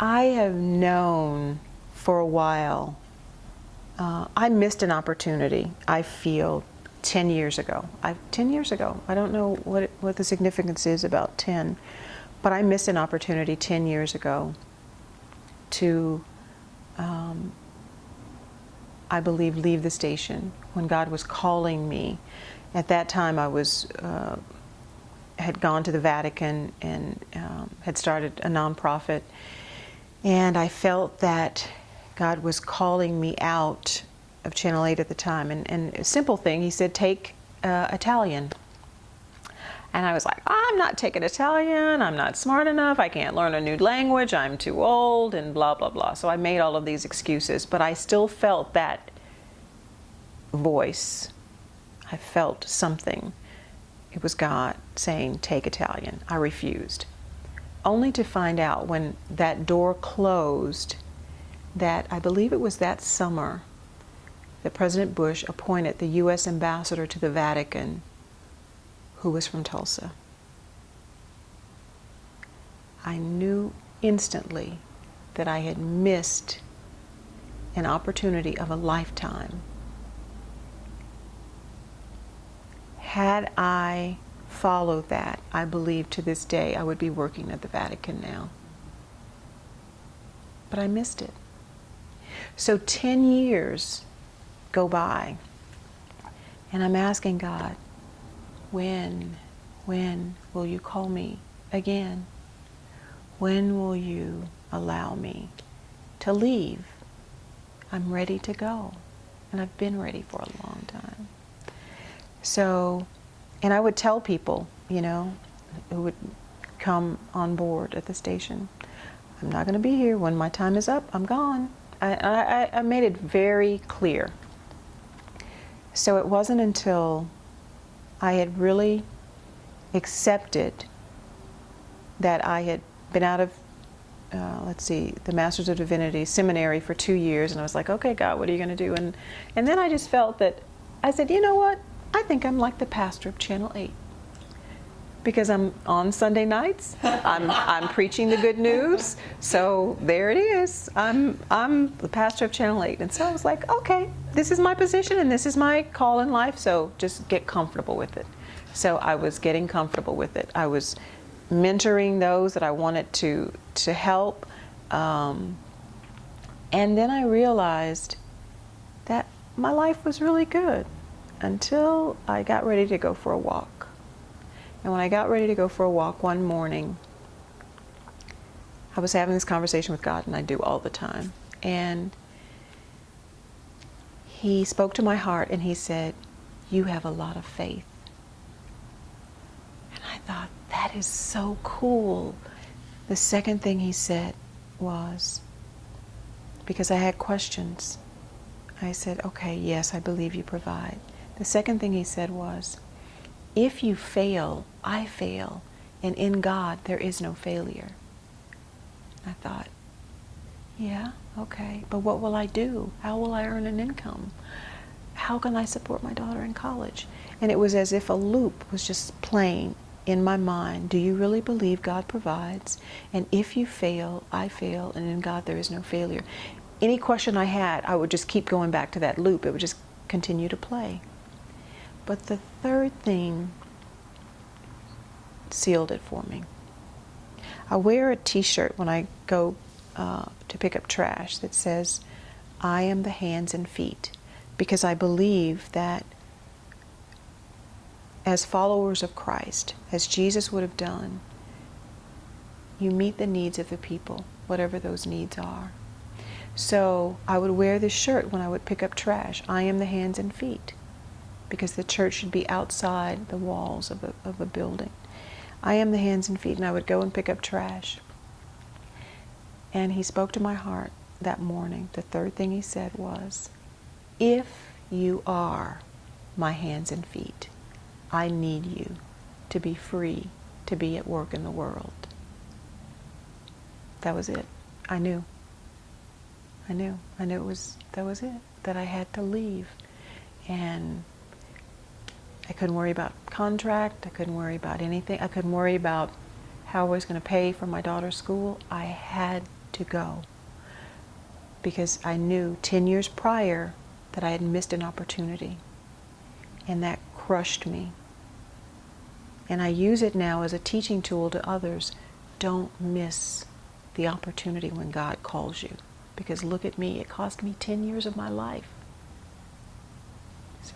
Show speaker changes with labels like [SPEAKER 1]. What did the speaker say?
[SPEAKER 1] I have known for a while. I missed an opportunity, I feel, 10 years ago. 10 years ago. I don't know what the significance is about 10, but I missed an opportunity 10 years ago to, I believe, leave the station when God was calling me. At that time, I was had gone to the Vatican and had started a nonprofit, and I felt that God was calling me out of Channel 8 at the time. And a simple thing, he said, take Italian. And I was like, I'm not taking Italian, I'm not smart enough, I can't learn a new language, I'm too old, and blah, blah, blah. So I made all of these excuses, but I still felt that voice. I felt something. It was God saying, take Italian. I refused. Only to find out when that door closed that I believe it was that summer that President Bush appointed the U.S. ambassador to the Vatican, who was from Tulsa. I knew instantly that I had missed an opportunity of a lifetime. Had I followed that, I believe to this day I would be working at the Vatican now. But I missed it. So 10 years go by, and I'm asking God, when will you call me again? When will you allow me to leave? I'm ready to go, and I've been ready for a long time. So, and I would tell people, you know, who would come on board at the station, I'm not going to be here. When my time is up, I'm gone. I made it very clear. So it wasn't until I had really accepted that I had been out of, the Masters of Divinity seminary for 2 years, and I was like, okay, God, what are you going to do? And then I just felt that, I said, you know what? I think I'm like the pastor of Channel 8. Because I'm on Sunday nights, I'm preaching the good news, so there it is. I'm the pastor of Channel 8, and so I was like, okay, this is my position and this is my call in life, so just get comfortable with it. So I was getting comfortable with it. I was mentoring those that I wanted to help, and then I realized that my life was really good until I got ready to go for a walk. And when I got ready to go for a walk one morning, I was having this conversation with God, and I do all the time. And he spoke to my heart and he said, you have a lot of faith. And I thought, that is so cool. The second thing he said was, because I had questions, I said, okay, yes, I believe you provide. The second thing he said was, if you fail, I fail, and in God there is no failure. I thought, yeah, okay, but what will I do? How will I earn an income? How can I support my daughter in college? And it was as if a loop was just playing in my mind. Do you really believe God provides? And if you fail, I fail, and in God there is no failure. Any question I had, I would just keep going back to that loop. It would just continue to play. But the third thing sealed it for me. I wear a t-shirt when I go to pick up trash that says, I am the hands and feet, because I believe that as followers of Christ, as Jesus would have done, you meet the needs of the people, whatever those needs are. So I would wear this shirt when I would pick up trash. I am the hands and feet, because the church should be outside the walls of a building. I am the hands and feet, and I would go and pick up trash. And he spoke to my heart that morning. The third thing he said was, if you are my hands and feet, I need you to be free to be at work in the world. That was it. I knew that was it, that I had to leave. And I couldn't worry about contract, I couldn't worry about anything, I couldn't worry about how I was going to pay for my daughter's school. I had to go. Because I knew 10 years prior that I had missed an opportunity. And that crushed me. And I use it now as a teaching tool to others. Don't miss the opportunity when God calls you. Because look at me, it cost me 10 years of my life. So